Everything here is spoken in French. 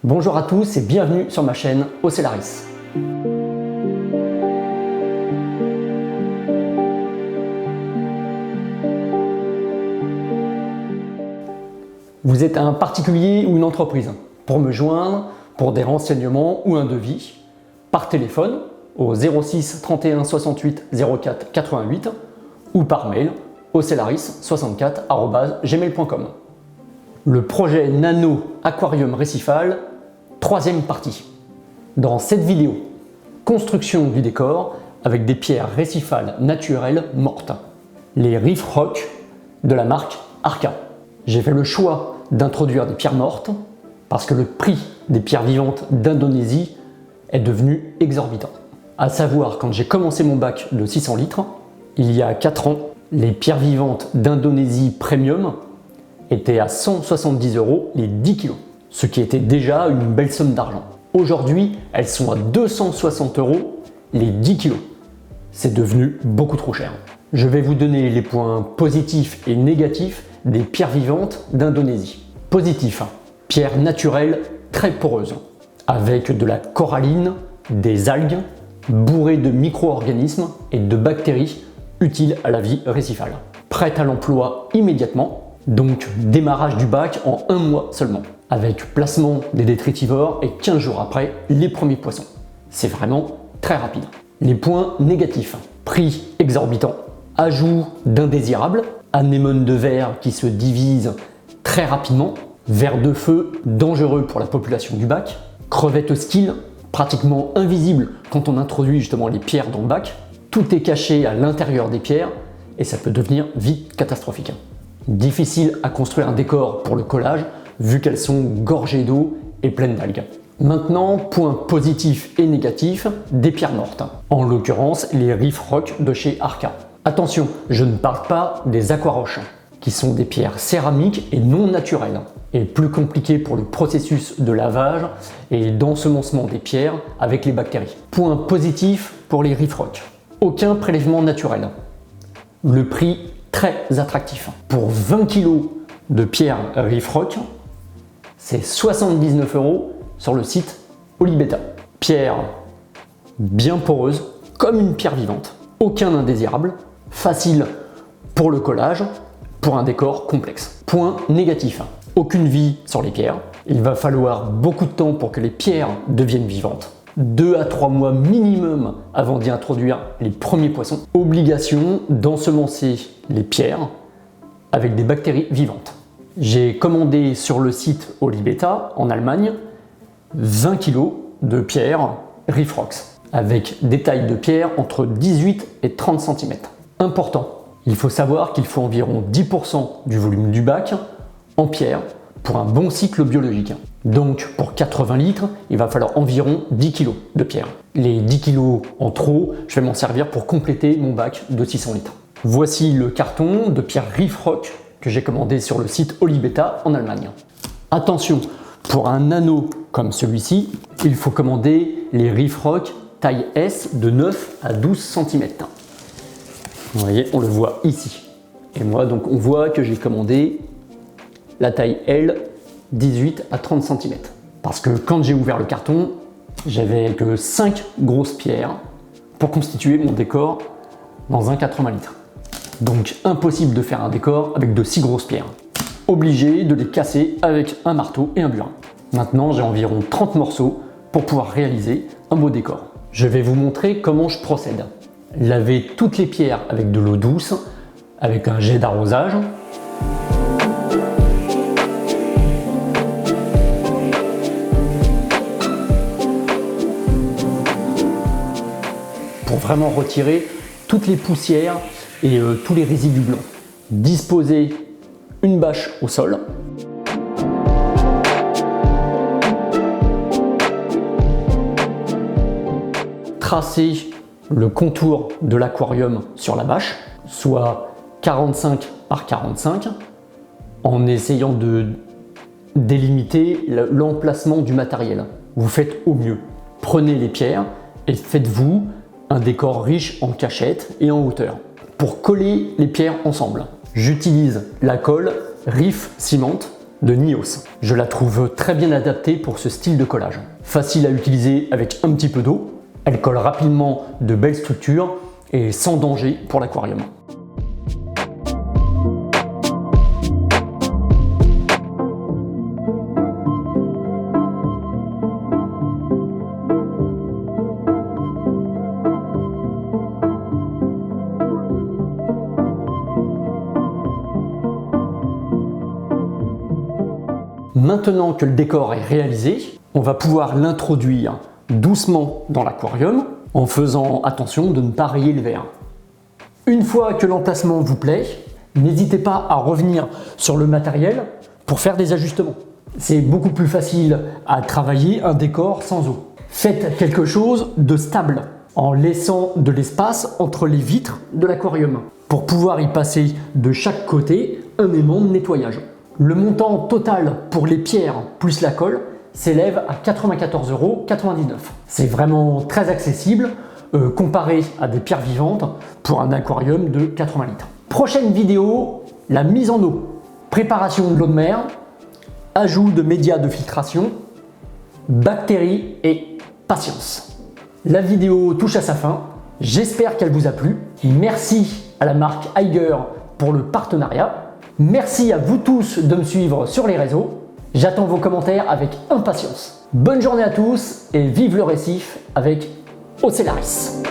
Bonjour à tous et bienvenue sur ma chaîne Ocellaris. Vous êtes un particulier ou une entreprise. Pour me joindre, pour des renseignements ou un devis, par téléphone au 06 31 68 04 88 ou par mail ocellaris64@gmail.com. Le projet Nano Aquarium Récifal, troisième partie. Dans cette vidéo, construction du décor avec des pierres récifales naturelles mortes, les Reef Rock de la marque Arca. J'ai fait le choix d'introduire des pierres mortes parce que le prix des pierres vivantes d'Indonésie est devenu exorbitant. À savoir, quand j'ai commencé mon bac de 600 litres, il y a 4 ans, les pierres vivantes d'Indonésie Premium étaient à 170 € les 10 kg, ce qui était déjà une belle somme d'argent. Aujourd'hui, elles sont à 260 € les 10 kg. C'est devenu beaucoup trop cher. Je vais vous donner les points positifs et négatifs des pierres vivantes d'Indonésie. Positif, pierres naturelles très poreuses, avec de la coralline, des algues, bourrées de micro-organismes et de bactéries utiles à la vie récifale. Prête à l'emploi immédiatement, donc démarrage du bac en 1 mois seulement, avec placement des détritivores et 15 jours après les premiers poissons. C'est vraiment très rapide. Les points négatifs, prix exorbitant, ajout d'indésirables, anémones de verre qui se divisent très rapidement, vers de feu dangereux pour la population du bac, crevettes hostiles, pratiquement invisibles quand on introduit justement les pierres dans le bac, tout est caché à l'intérieur des pierres et ça peut devenir vite catastrophique. Difficile à construire un décor pour le collage vu qu'elles sont gorgées d'eau et pleines d'algues. Maintenant, points positifs et négatifs des pierres mortes, en l'occurrence les Reef Rock de chez Arca. Attention, je ne parle pas des aquaroches, qui sont des pierres céramiques et non naturelles, et plus compliquées pour le processus de lavage et d'ensemencement des pierres avec les bactéries. Point positif pour les Reef Rock, aucun prélèvement naturel. Le prix très attractif. Pour 20 kg de pierres Reef Rock, c'est 79 € sur le site Olibeta. Pierre bien poreuse, comme une pierre vivante, aucun indésirable, facile pour le collage, pour un décor complexe. Point négatif, aucune vie sur les pierres. Il va falloir beaucoup de temps pour que les pierres deviennent vivantes. 2 à 3 mois minimum avant d'y introduire les premiers poissons. Obligation d'ensemencer les pierres avec des bactéries vivantes. J'ai commandé sur le site Olibeta en Allemagne 20 kg de pierres Reef Rock avec des tailles de pierre entre 18 et 30 cm. Important, il faut savoir qu'il faut environ 10% du volume du bac en pierre pour un bon cycle biologique. Donc pour 80 litres, il va falloir environ 10 kg de pierre. Les 10 kg en trop, je vais m'en servir pour compléter mon bac de 600 litres. Voici le carton de pierre Reef Rock que j'ai commandé sur le site Olibeta en Allemagne. Attention, pour un nano comme celui-ci, il faut commander les Reef Rock taille S de 9 à 12 cm. Vous voyez, on le voit ici. Et moi, donc, on voit que j'ai commandé la taille L 18 à 30 cm. Parce que quand j'ai ouvert le carton, j'avais que 5 grosses pierres pour constituer mon décor dans un 80 litres. Donc impossible de faire un décor avec de si grosses pierres. Obligé de les casser avec un marteau et un burin. Maintenant, j'ai environ 30 morceaux pour pouvoir réaliser un beau décor. Je vais vous montrer comment je procède. Laver toutes les pierres avec de l'eau douce, avec un jet d'arrosage. Pour vraiment retirer toutes les poussières et tous les résidus blancs. Disposer une bâche au sol. Tracer le contour de l'aquarium sur la bâche, soit 45 par 45, en essayant de délimiter l'emplacement du matériel. Vous faites au mieux. Prenez les pierres et faites-vous un décor riche en cachettes et en hauteur. Pour coller les pierres ensemble, j'utilise la colle Reef Cement de Nios. Je la trouve très bien adaptée pour ce style de collage. Facile à utiliser avec un petit peu d'eau, elle colle rapidement de belles structures et sans danger pour l'aquarium. Maintenant que le décor est réalisé, on va pouvoir l'introduire doucement dans l'aquarium en faisant attention de ne pas rayer le verre. Une fois que l'emplacement vous plaît, n'hésitez pas à revenir sur le matériel pour faire des ajustements. C'est beaucoup plus facile à travailler un décor sans eau. Faites quelque chose de stable en laissant de l'espace entre les vitres de l'aquarium pour pouvoir y passer de chaque côté un aimant de nettoyage. Le montant total pour les pierres plus la colle s'élève à 94,99 €. C'est vraiment très accessible comparé à des pierres vivantes pour un aquarium de 80 litres. Prochaine vidéo, la mise en eau, préparation de l'eau de mer, ajout de médias de filtration, bactéries et patience. La vidéo touche à sa fin, j'espère qu'elle vous a plu. Merci à la marque Eiger pour le partenariat. Merci à vous tous de me suivre sur les réseaux. J'attends vos commentaires avec impatience. Bonne journée à tous et vive le récif avec Ocellaris.